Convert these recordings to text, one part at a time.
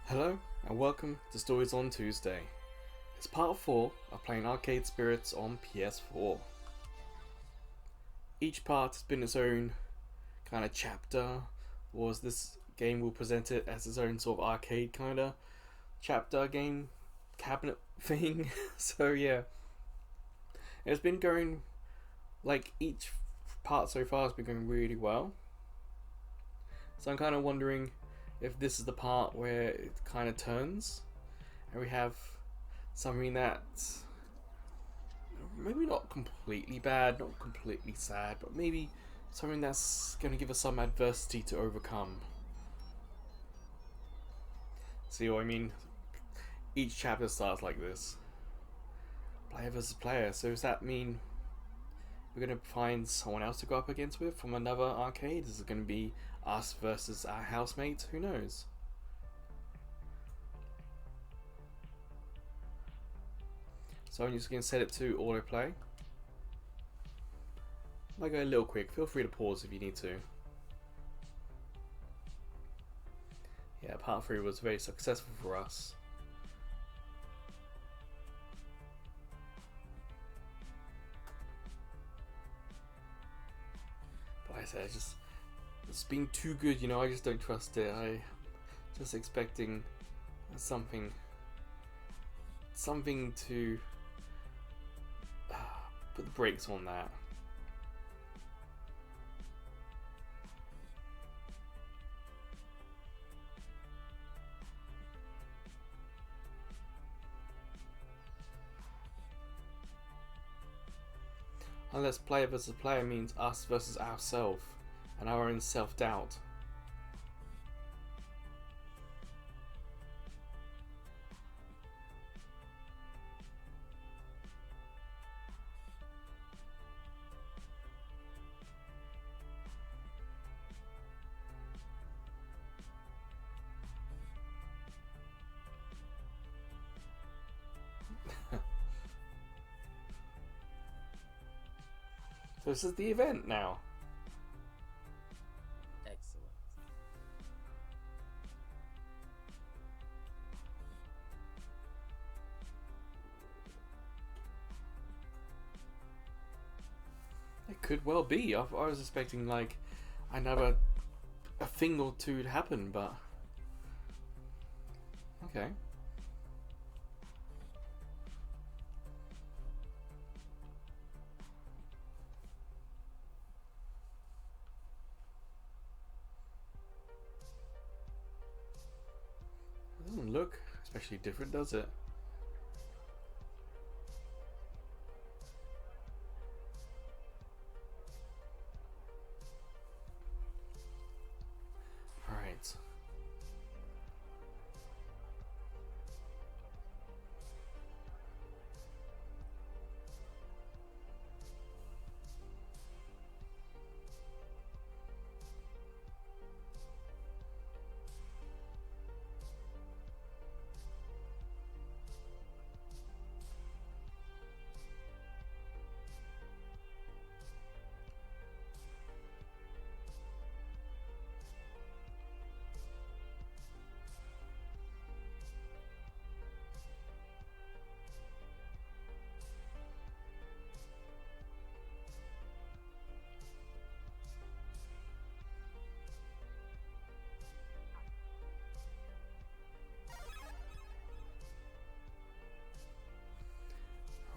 Hello and welcome to Stories on Tuesday. It's part 4 of playing Arcade Spirits on PS4. Each part has been its own kind of chapter, or as this game will present it as its own sort of arcade kind of chapter game cabinet thing. So yeah, it's been going, like, each part so far has been going really well. So I'm kind of wondering if this is the part where it kind of turns and we have something that's maybe not completely bad, not completely sad, but maybe something that's going to give us some adversity to overcome. See what I mean? Each chapter starts like this. Player versus player. So does that mean we're going to find someone else to go up against with from another arcade? Is it going to be us versus our housemates? Who knows? So I'm just going to set it to autoplay. Might go a little quick. Feel free to pause if you need to. Yeah, part 3 was very successful for us. But like I said, it's been too good, you know. I just don't trust it. I just expecting something to put the brakes on that. Unless player versus player means us versus ourselves and our own self-doubt. So this is the event now. Excellent. It could well be. I was expecting like another a thing or two to happen, but okay. It doesn't look especially different, does it? Alright.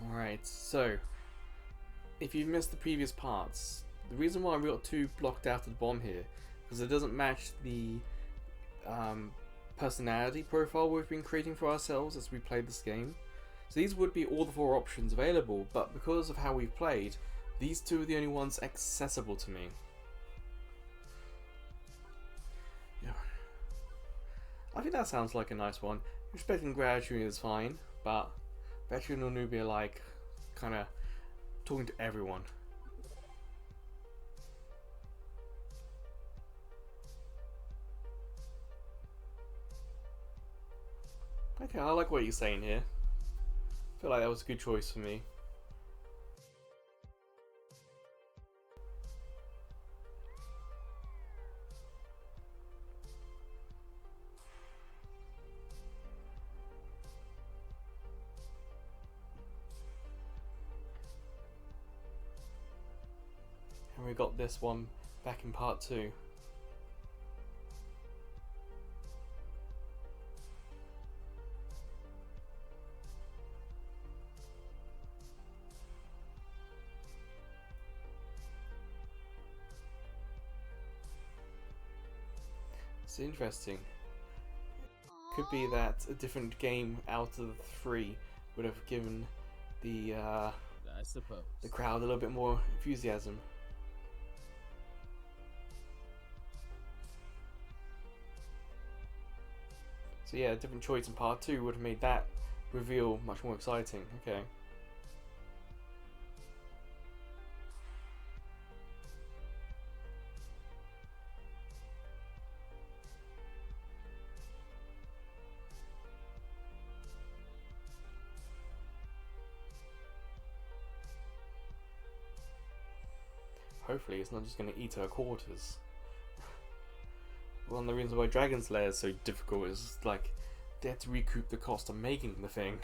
Alright, so if you missed the previous parts, the reason why we got 2 blocked out at the bottom here because it doesn't match the personality profile we've been creating for ourselves as we played this game. So these would be all the 4 options available, but because of how we've played, these 2 are the only ones accessible to me. Yeah. I think that sounds like a nice one. Respecting gratitude is fine, but veteran or newbie alike, kind of talking to everyone. Okay, I like what you're saying here. I feel like that was a good choice for me. got this one back in part 2. It's interesting. Could be that a different game out of the 3 would have given the I suppose the crowd a little bit more enthusiasm. So yeah, a different choice in part 2 would have made that reveal much more exciting. Okay. Hopefully it's not just going to eat her quarters. One of the reasons why Dragon's Lair is so difficult is like they had to recoup the cost of making the thing.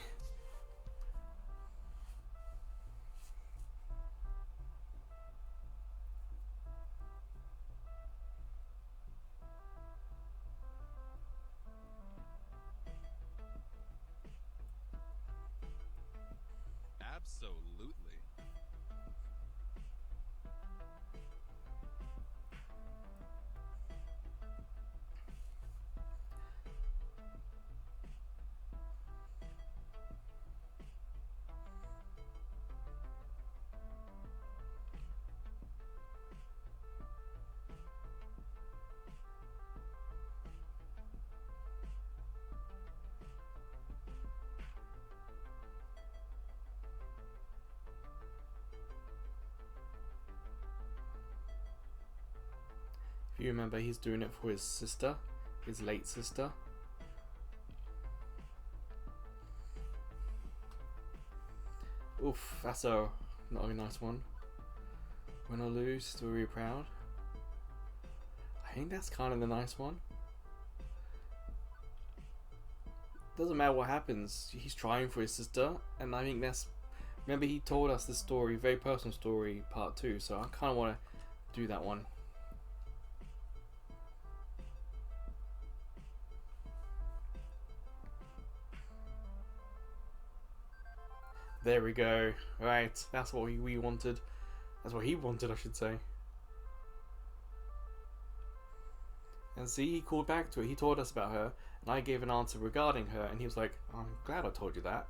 absolutely. If you remember, he's doing it for his sister, his late sister. Oof, that's not a nice one. Win or lose, still really proud. I think that's kind of the nice one. Doesn't matter what happens, he's trying for his sister, and I think that's. Remember, he told us this story, very personal story, part 2. So I kind of want to do that one. There we go. Right, that's what we wanted. That's what he wanted, I should say. And see, he called back to it. He told us about her, and I gave an answer regarding her, and he was like, "I'm glad I told you that."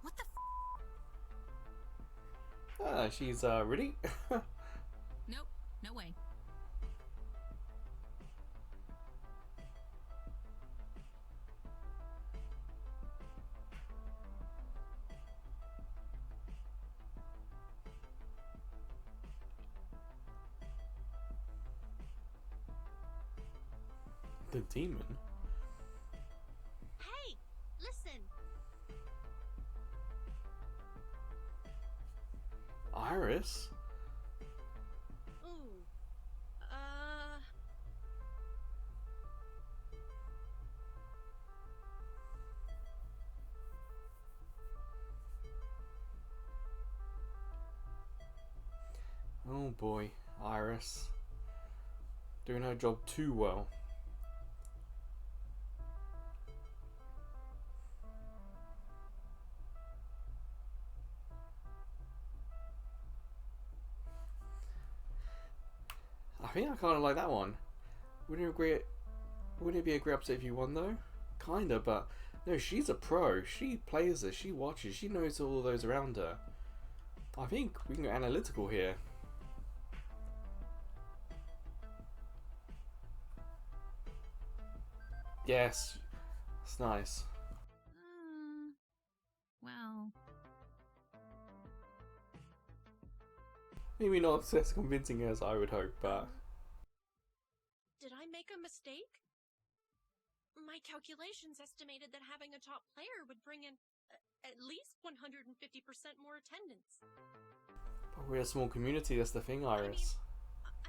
What the She's ready. Nope, no way. The demon. Hey, listen. Iris. Ooh. Oh boy, Iris. Doing her job too well. I think I kind of like that one. Wouldn't it be a great upset if you won though? Kinda, but no, she's a pro. She plays this, she watches, she knows all those around her. I think we can go analytical here. Yes, it's nice. Well. Maybe not as convincing as I would hope, but Did I make a mistake? My calculations estimated that having a top player would bring in at least 150% more attendance. but we're a small community, that's the thing, Iris.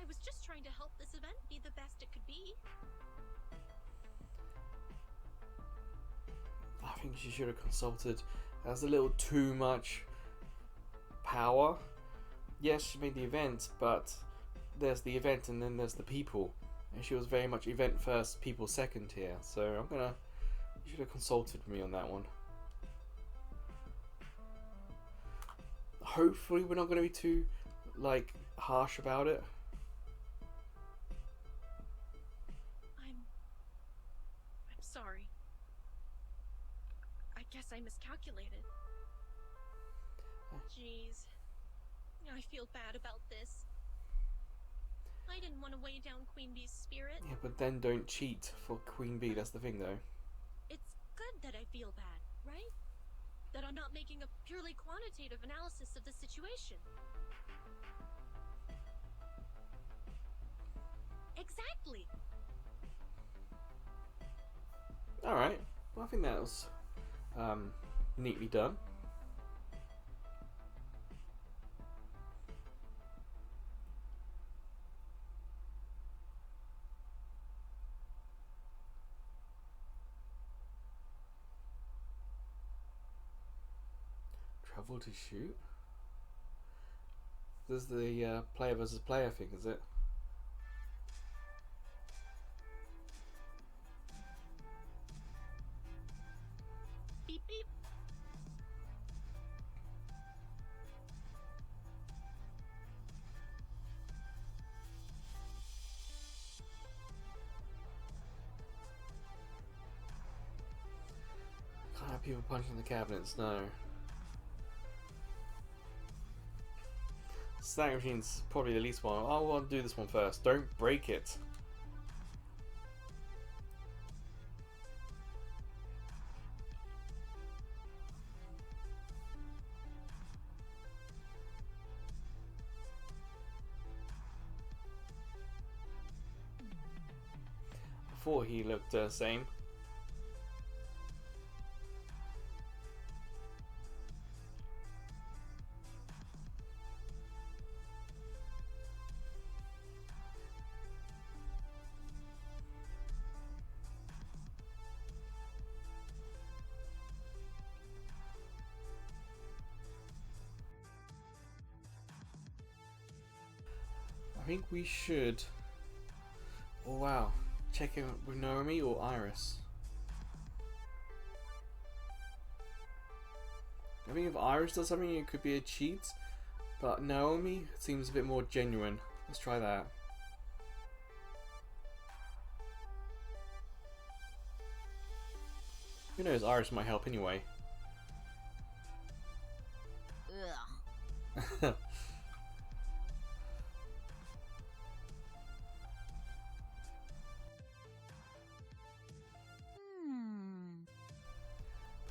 I was just trying to help this event be the best it could be. I think she should have consulted. That's a little too much power. yes, she made the event, but there's the event and then there's the people. And she was very much event first, people second here. So you should have consulted me on that one. Hopefully we're not going to be too, like, harsh about it. I'm sorry. I guess I miscalculated. Jeez. I feel bad about this. I didn't want to weigh down Queen Bee's spirit. Yeah, but then don't cheat for Queen Bee, that's the thing though. It's good that I feel bad, right? That I'm not making a purely quantitative analysis of the situation. Exactly. Alright, well I think that was neatly done. Travel to shoot? This is the player versus player thing, is it? Beep beep. Can't have people punching the cabinets, no. Snack machine's probably the least one. I want to do this one first. Don't break it. Before he looked the same. I think we should. Oh wow. Check in with Naomi or Iris. I think if Iris does something, it could be a cheat. But Naomi seems a bit more genuine. Let's try that. Who knows, Iris might help anyway. Ugh.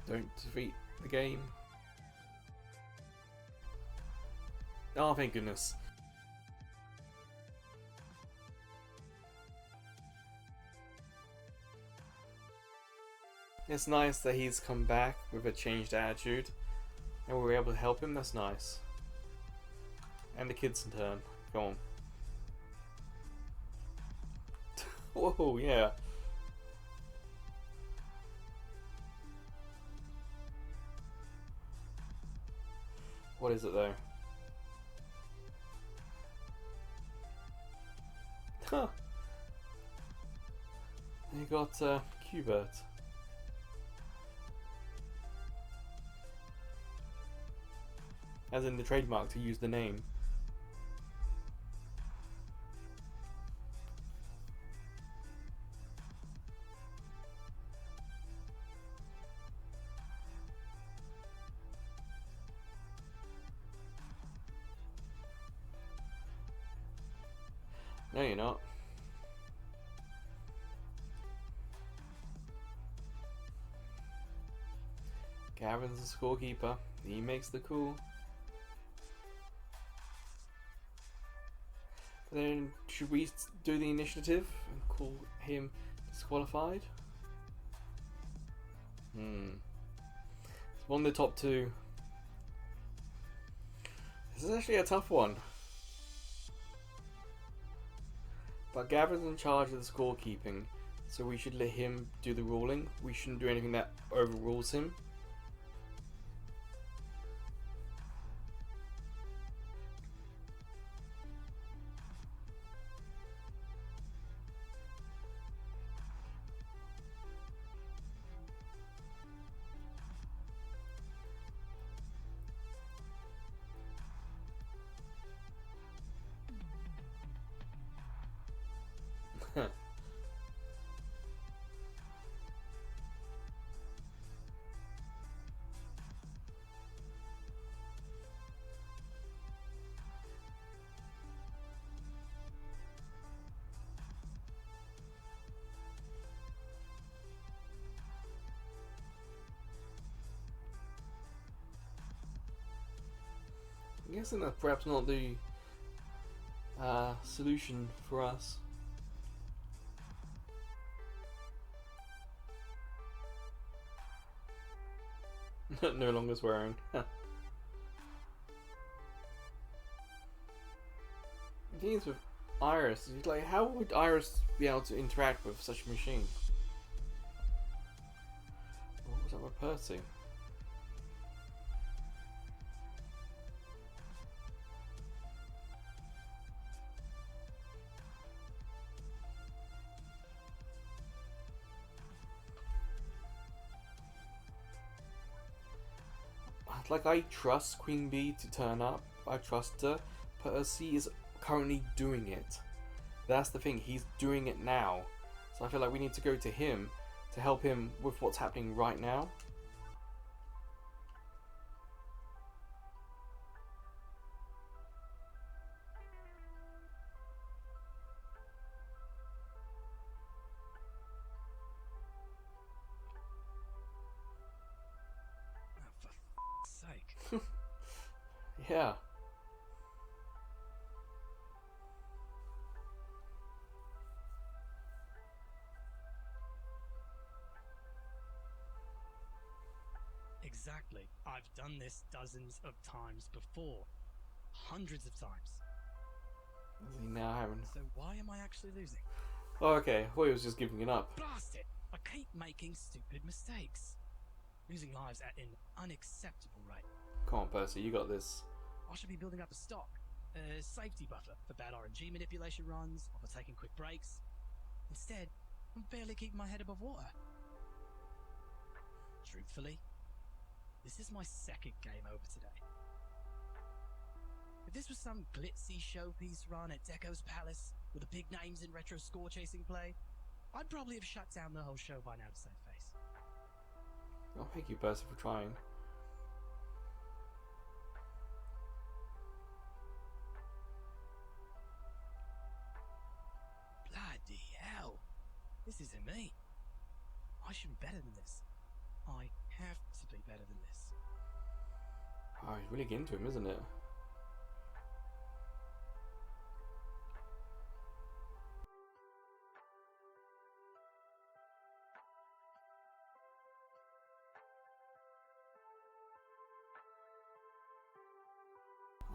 Don't defeat the game. Oh, thank goodness. It's nice that he's come back with a changed attitude and we were able to help him. That's nice. And the kids in turn. Go on. Whoa, yeah. What is it though? Huh. You got Qbert. As in the trademark to use the name. No, you're not. Gavin's the scorekeeper. He makes the call. Then should we do the initiative and call him disqualified? It's one of the top two. This is actually a tough one. But Gavin's in charge of the scorekeeping, so we should let him do the ruling. We shouldn't do anything that overrules him. I'm guessing that's perhaps not the solution for us. No longer swearing. The thing is with Iris, it's like, how would Iris be able to interact with such a machine? What was that with Percy? Like, I trust Queen Bee to turn up. I trust her. Percy is currently doing it. That's the thing. He's doing it now. So I feel like we need to go to him to help him with what's happening right now. Oh, for sake. Yeah. Exactly. I've done this dozens of times before. Hundreds of times. Is he now having... So why am I actually losing? Oh, okay. I thought he was just giving it up. Blast it! I keep making stupid mistakes. Losing lives at an unacceptable rate. Come on, Percy. You got this. I should be building up a stock. A safety buffer for bad RNG manipulation runs, or for taking quick breaks. Instead, I'm barely keeping my head above water. Truthfully, this is my second game over today. If this was some glitzy showpiece run at Deco's Palace, with the big names in retro score chasing play, I'd probably have shut down the whole show by now to save face. Oh, thank you, Percy, for trying. Bloody hell. This isn't me. I should be better than this. I have to be better than this. Oh, he's really getting into him, isn't it?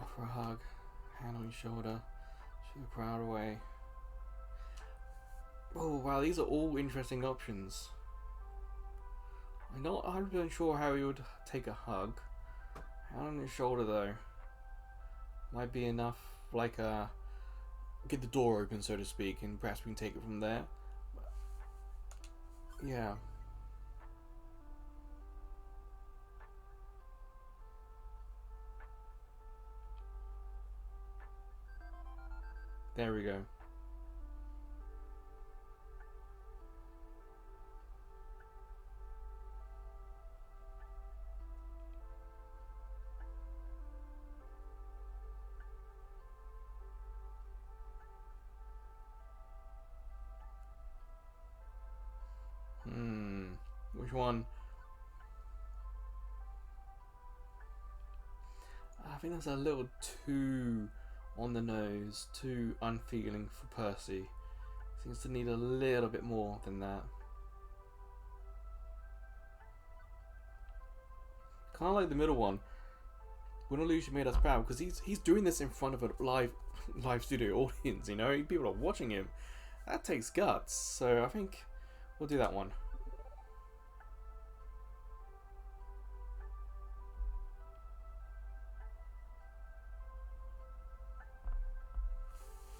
Offer a hug, hand on your shoulder, show the crowd away. Oh wow, these are all interesting options. I'm not 100% sure how he would take a hug. Hand on your shoulder though might be enough, like get the door open, so to speak, and perhaps we can take it from there. Yeah. There we go. Which one? I think that's a little too on the nose, too unfeeling for Percy. Seems to need a little bit more than that. Kind of like the middle one. Win or lose, you made us proud, because he's doing this in front of a live studio audience. You know, people are watching him. That takes guts. So I think we'll do that one.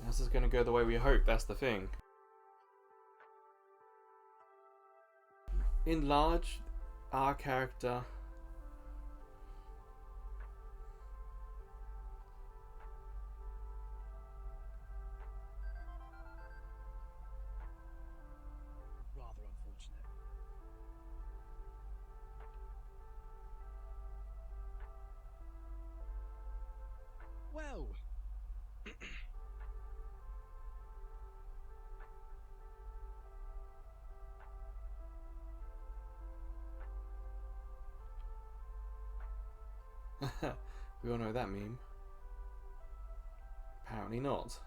This is going to go the way we hope, that's the thing. Enlarge our character. We all know that meme. Apparently not.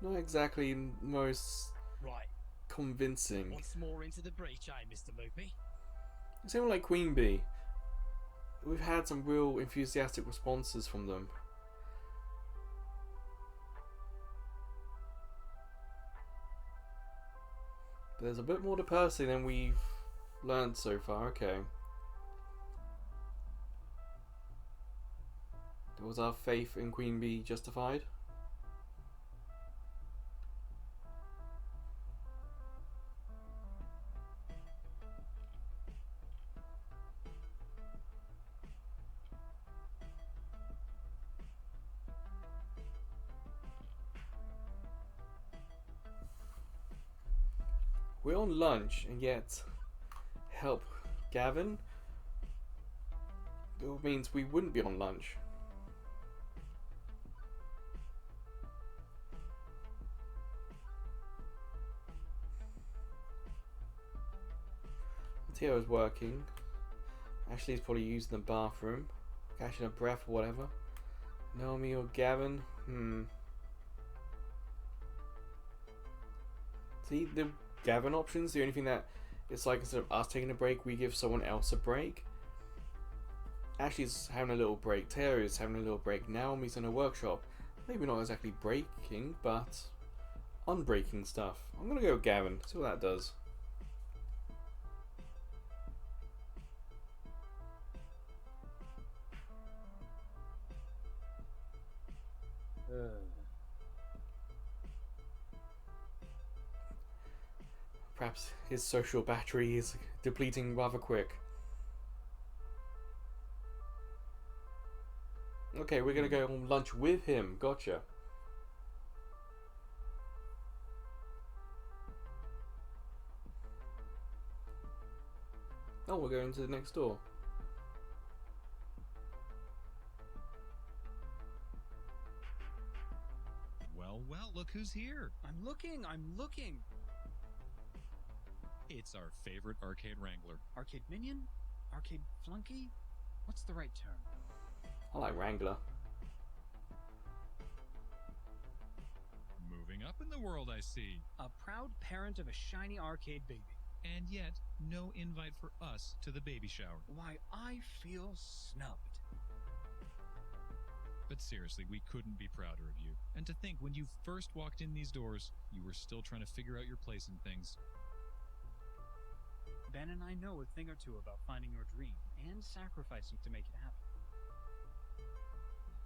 Not exactly most Right. convincing. Once more into the breach, Mr. Loopy? Same like Queen Bee. We've had some real enthusiastic responses from them. But there's a bit more to Percy than we've learned so far. Okay. Was our faith in Queen Bee justified? We're on lunch and yet help Gavin? It means we wouldn't be on lunch. Tio's working. Ashley's probably using the bathroom, catching a breath or whatever. Naomi or Gavin? See, the Gavin option's the only thing that it's like instead of us taking a break, we give someone else a break. Ashley's having a little break. Teo is having a little break. Naomi's in a workshop. Maybe not exactly breaking, but unbreaking stuff. I'm gonna go with Gavin. See what that does. Perhaps his social battery is depleting rather quick. Okay, we're gonna go on lunch with him. Gotcha. Oh, we're going to the next door. Well, look who's here. I'm looking. It's our favorite arcade wrangler. Arcade minion? Arcade flunky? What's the right term? I like Wrangler. Moving up in the world, I see. A proud parent of a shiny arcade baby. And yet, no invite for us to the baby shower. Why, I feel snubbed. But seriously, we couldn't be prouder of you. And to think, when you first walked in these doors, you were still trying to figure out your place in things. Ben and I know a thing or two about finding your dream and sacrificing to make it happen.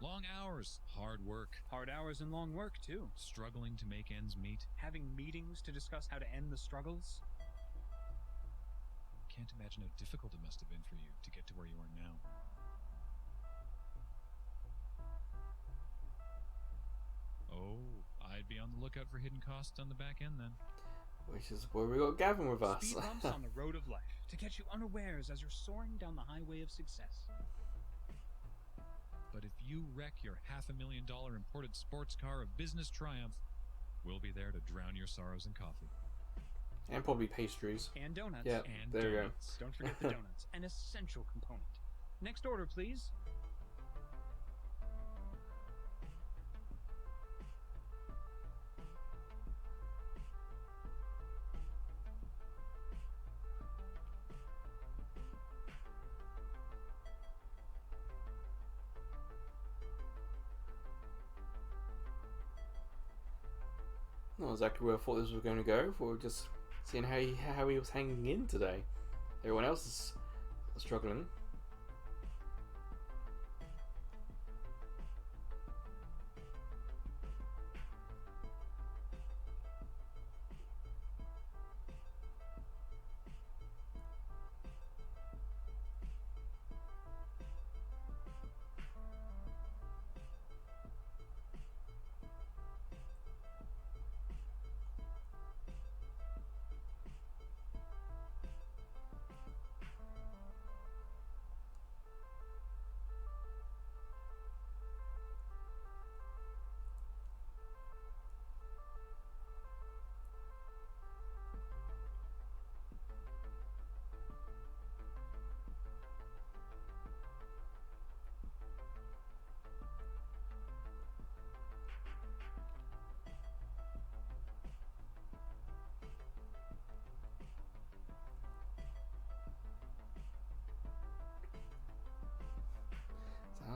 Long hours, hard work, Hard hours and long work, too. struggling to make ends meet. Having meetings to discuss how to end the struggles. Can't imagine how difficult it must have been for you to get to where you are now. Oh, I'd be on the lookout for hidden costs on the back end then. Which is where we got Gavin with us. Speed bumps on the road of life to catch you unawares as you're soaring down the highway of success. But if you wreck your $500,000 imported sports car of business triumph, we'll be there to drown your sorrows in coffee. And probably pastries. And donuts. Yeah, And there you go. donuts. Don't forget the donuts, an essential component. Next order, please. Not exactly where I thought this was going to go. We were just seeing how he was hanging in today. Everyone else is struggling.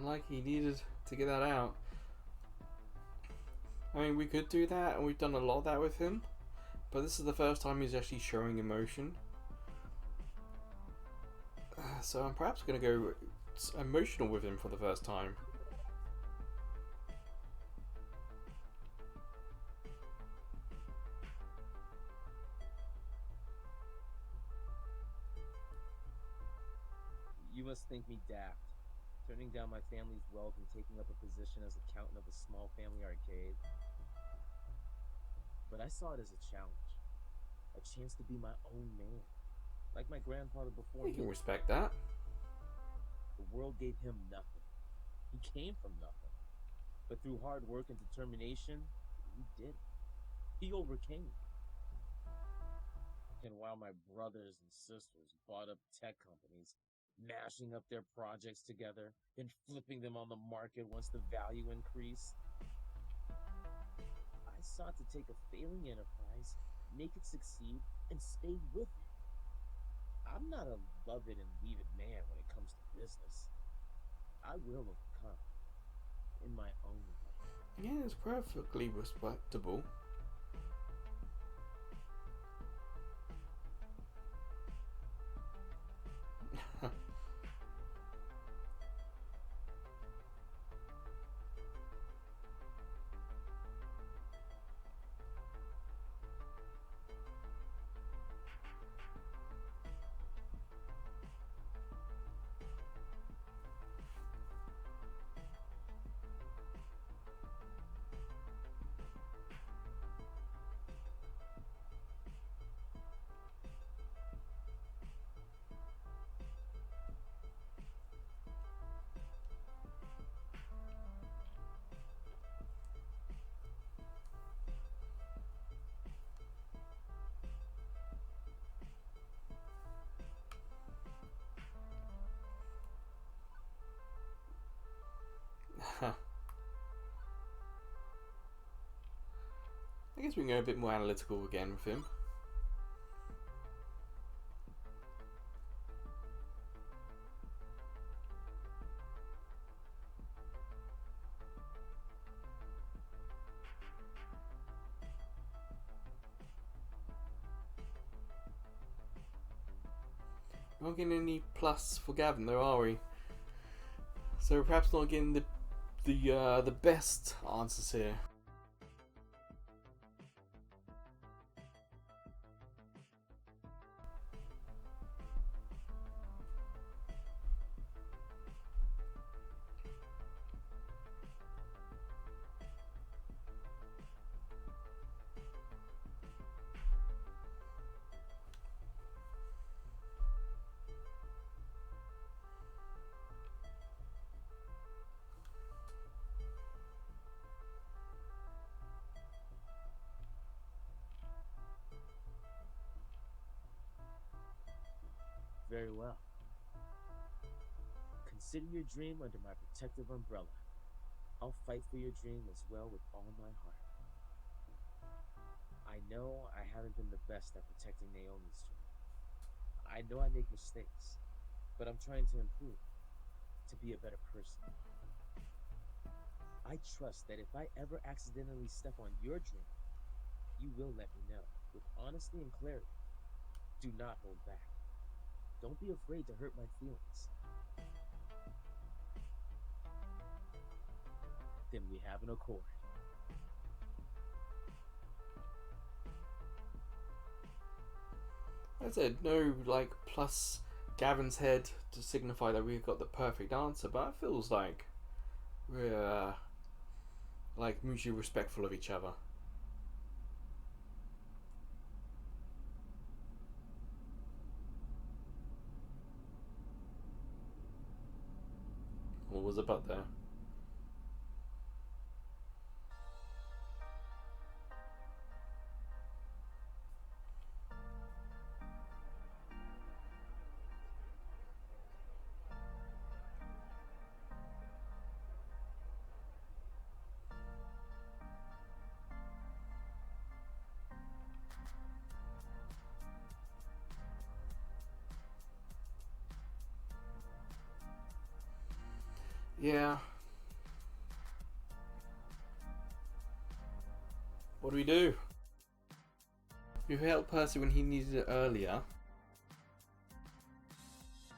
like he needed to get that out. I mean, we could do that, and we've done a lot of that with him, but this is the first time he's actually showing emotion. So I'm perhaps going to go emotional with him for the first time. You must think me daft, turning down my family's wealth and taking up a position as accountant of a small family arcade. But I saw it as a challenge, a chance to be my own man, like my grandfather before You can me. respect that. The world gave him nothing. He came from nothing. But through hard work and determination, he did it. He overcame. And while my brothers and sisters bought up tech companies, mashing up their projects together and flipping them on the market once the value increased, I sought to take a failing enterprise, make it succeed, and stay with it. I'm not a love it and leave it man when it comes to business. I will overcome in my own way. Yeah, it's perfectly respectable. I guess we can go a bit more analytical again with him. We're not getting any plus for Gavin though, are we? So we're perhaps not getting the best answers here. Very well. Consider your dream under my protective umbrella. I'll fight for your dream as well with all my heart. I know I haven't been the best at protecting Naomi's dream. I know I make mistakes, but I'm trying to improve, to be a better person. I trust that if I ever accidentally step on your dream, you will let me know, with honesty and clarity. Do not hold back. Don't be afraid to hurt my feelings. Then we have an accord. As I said, no like plus Gavin's head to signify that we've got the perfect answer, but it feels like we're like mutually respectful of each other. What was about there? Yeah. What do we do? We helped Percy when he needed it earlier.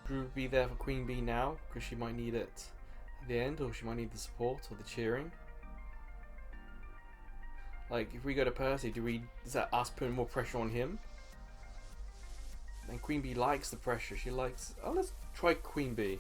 Should we be there for Queen Bee now? Because she might need it at the end, or she might need the support or the cheering. Like, if we go to Percy, is that us putting more pressure on him? And Queen Bee likes the pressure. She likes... Oh, let's try Queen Bee.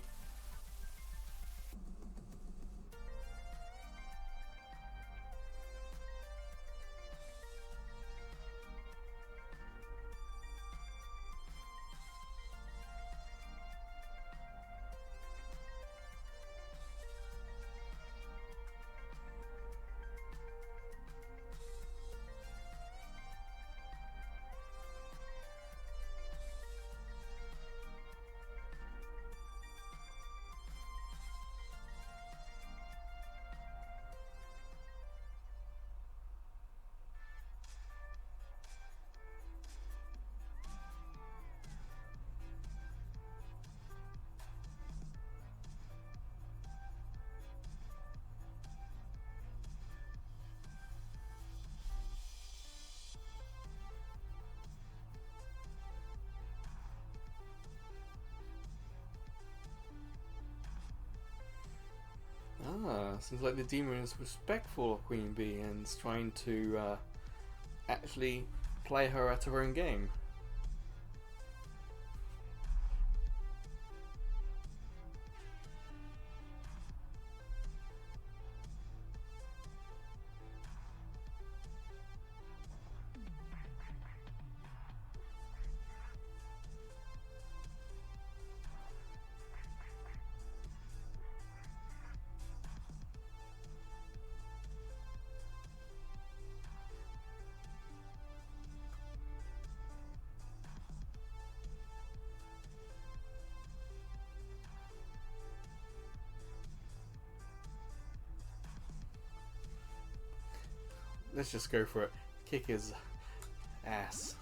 Ah, seems like the demon is respectful of Queen Bee and is trying to actually play her at her own game. Let's just go for it. Kick his ass.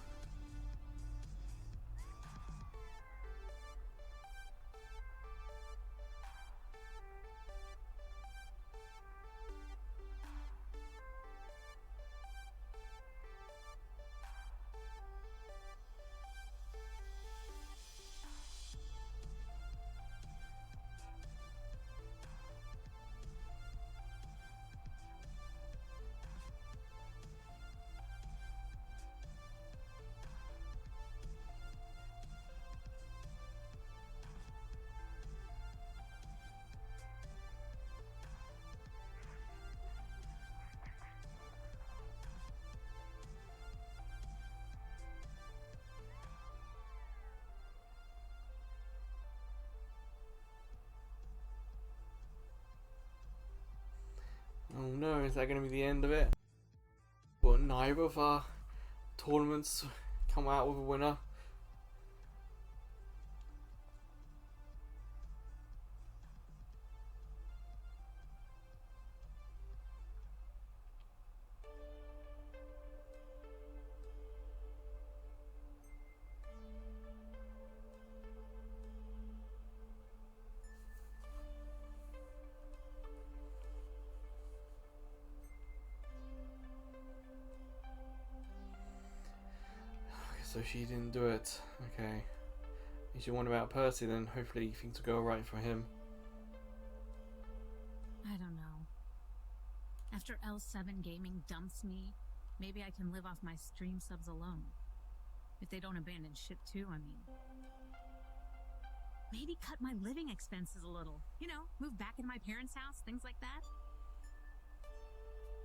Oh no, is that going to be the end of it? Well, neither of our tournaments come out with a winner. So she didn't do it. Okay. You should wonder about Percy then. Hopefully things will go right for him. I don't know. After L7 Gaming dumps me, maybe I can live off my stream subs alone. If they don't abandon ship too, I mean. Maybe cut my living expenses a little. You know, move back in my parents' house, things like that.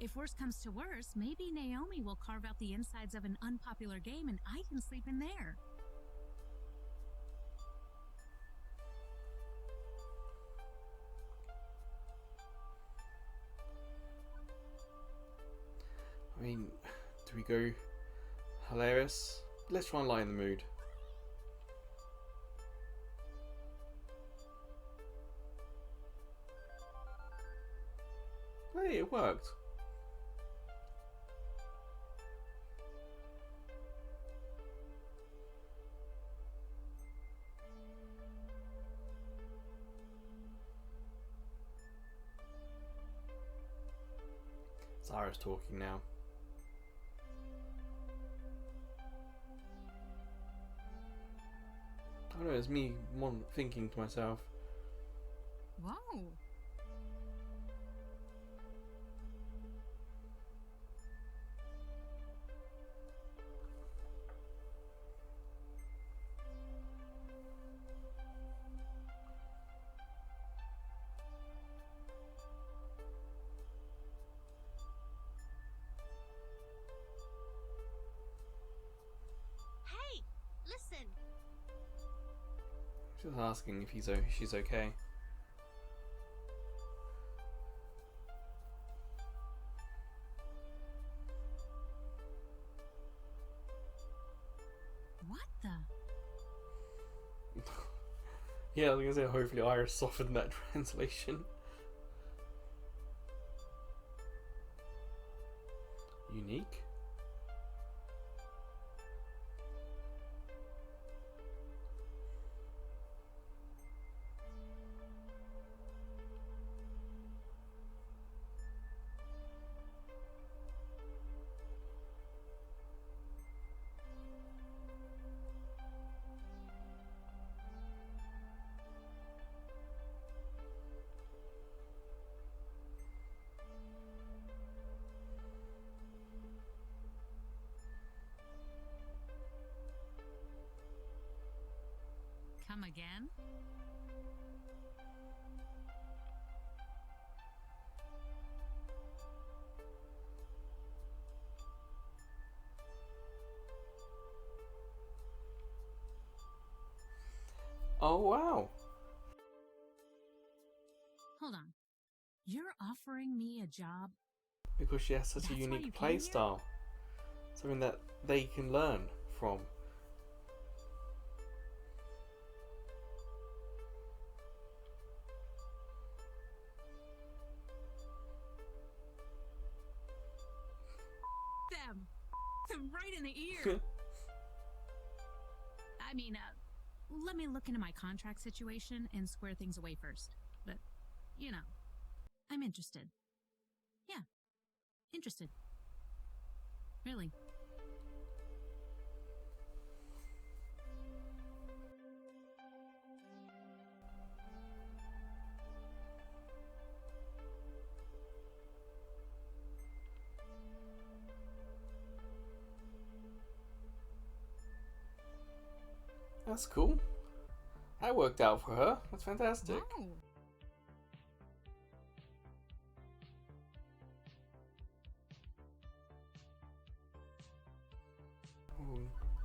If worse comes to worse, maybe Naomi will carve out the insides of an unpopular game and I can sleep in there. I mean, do we go hilarious? Let's try and lighten the mood. Hey, it worked. Iris talking now. I don't know, it's me thinking to myself. Whoa. Hey, listen. Just asking if she's okay. What the? Yeah, I was gonna say, hopefully Iris softened that translation. Unique? Come again? Oh wow! Hold on. You're offering me a job? Because she has such a That's why you unique came play here? style. Something that they can learn from. Them right in the ear. I mean, let me look into my contract situation and square things away first. But, you know, I'm interested. Yeah, interested. Really. That's cool. That worked out for her. That's fantastic. Whoa.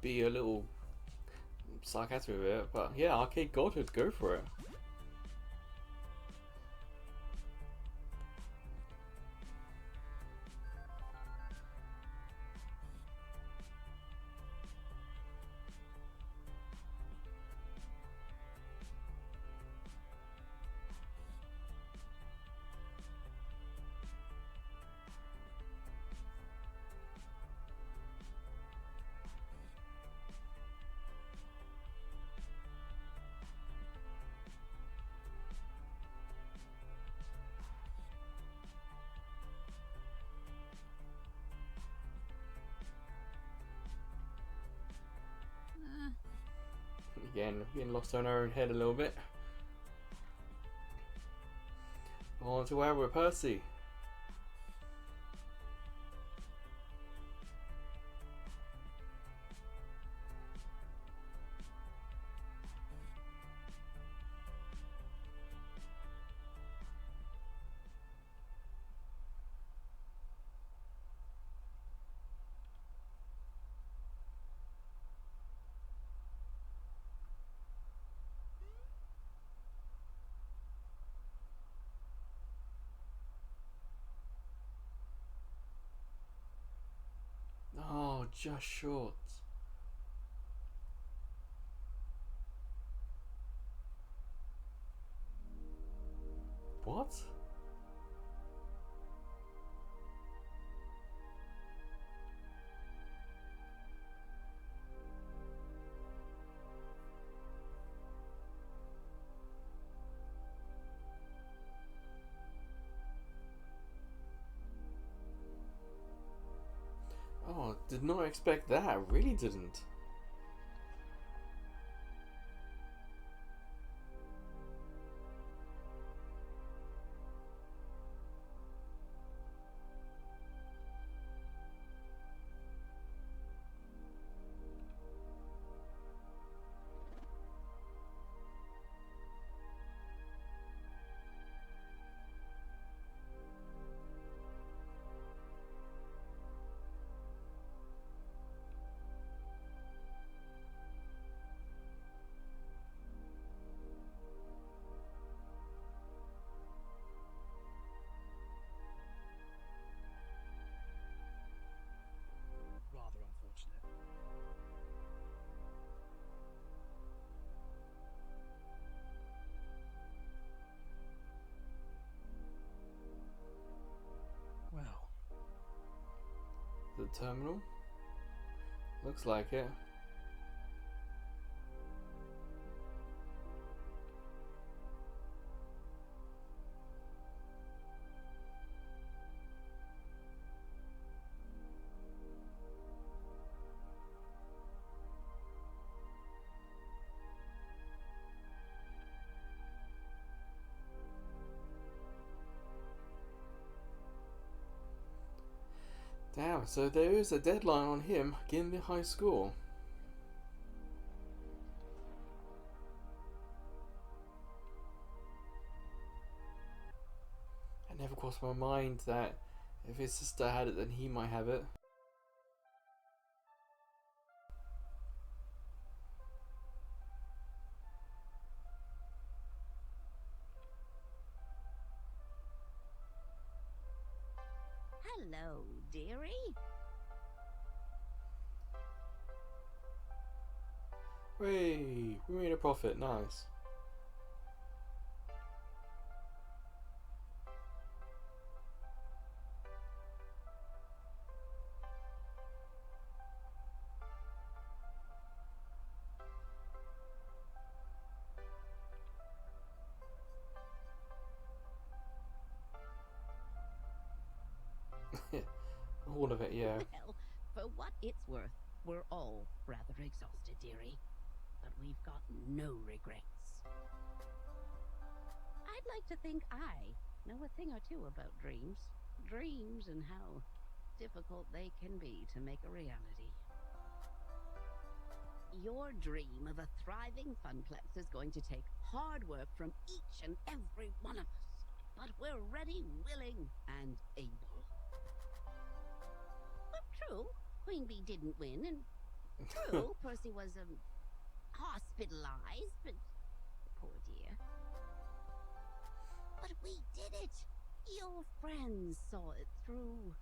Be a little sarcastic with it, but yeah, Arcade Godhood, go for it. Again, getting lost on our own head a little bit. On to where we're Percy. Oh, just short. What? Did not expect that. Really didn't. Rather unfortunate. Well, The terminal? Looks like it. Damn, so there is a deadline on him getting the high score. It never crossed my mind that if his sister had it, then he might have it. Hello, dearie. Hey, we made a profit, nice. All of it, yeah. Well, for what it's worth, we're all rather exhausted, dearie. But we've got no regrets. I'd like to think I know a thing or two about dreams. Dreams and how difficult they can be to make a reality. Your dream of a thriving Funplex is going to take hard work from each and every one of us. But we're ready, willing, and able. But true, Queen Bee didn't win, and true, Percy was, hospitalized, but poor dear. But we did it! Your friends saw it through,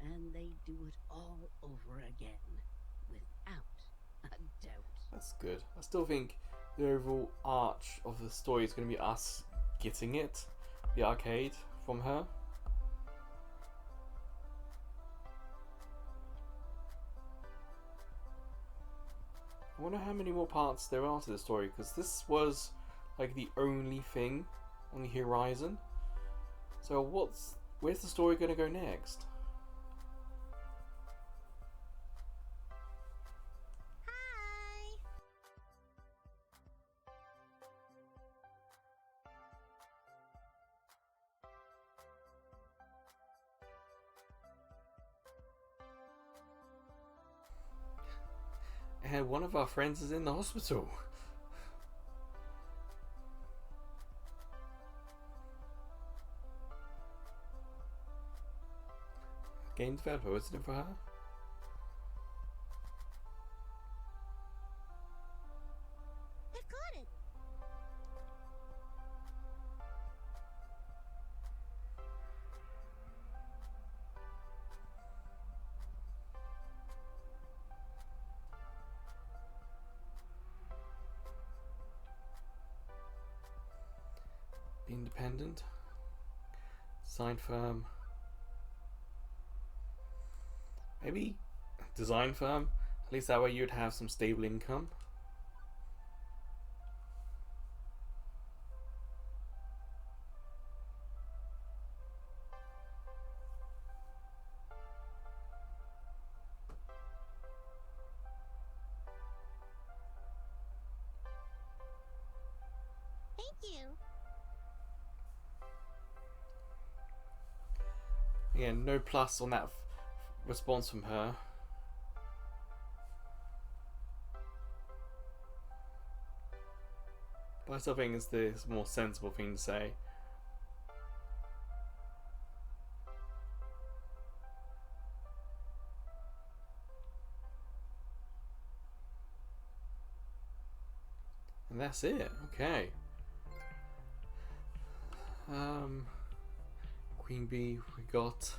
and they do it all over again, without a doubt. That's good. I still think the overall arch of the story is going to be us getting it, the arcade, from her. I wonder how many more parts there are to the story, because this was like the only thing on the horizon. So where's the story going to go next? Hi! And one of our friends is in the hospital. Game developer, wasn't it for her? I've got it! Independent. Design firm. Maybe design firm. At least that way you'd have some stable income. Again, no plus on that response from her. But I still think it's the more sensible thing to say. And that's it. Okay. Queen Bee, we got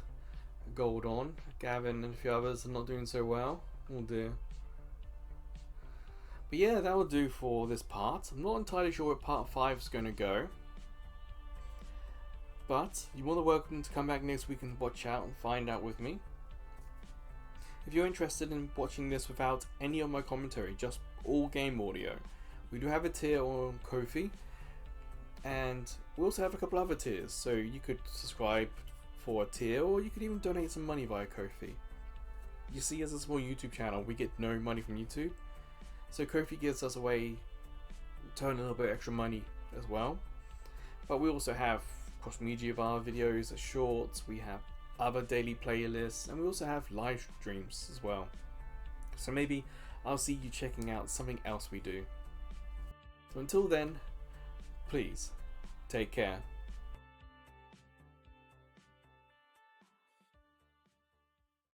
gold on. Gavin and a few others are not doing so well. Oh dear. But yeah, that will do for this part. I'm not entirely sure where part 5 is going to go. But you're more than welcome to come back next week and watch out and find out with me. If you're interested in watching this without any of my commentary, just all game audio, we do have a tier on Ko-fi. And we also have a couple other tiers, so you could subscribe for a tier, or you could even donate some money via Ko-fi. You see, as a small YouTube channel, we get no money from YouTube, so Ko-fi gives us a way to earn a little bit extra money as well. But we also have cross-media of our videos, shorts, we have other daily playlists, and we also have live streams as well. So maybe I'll see you checking out something else we do. So until then, please take care.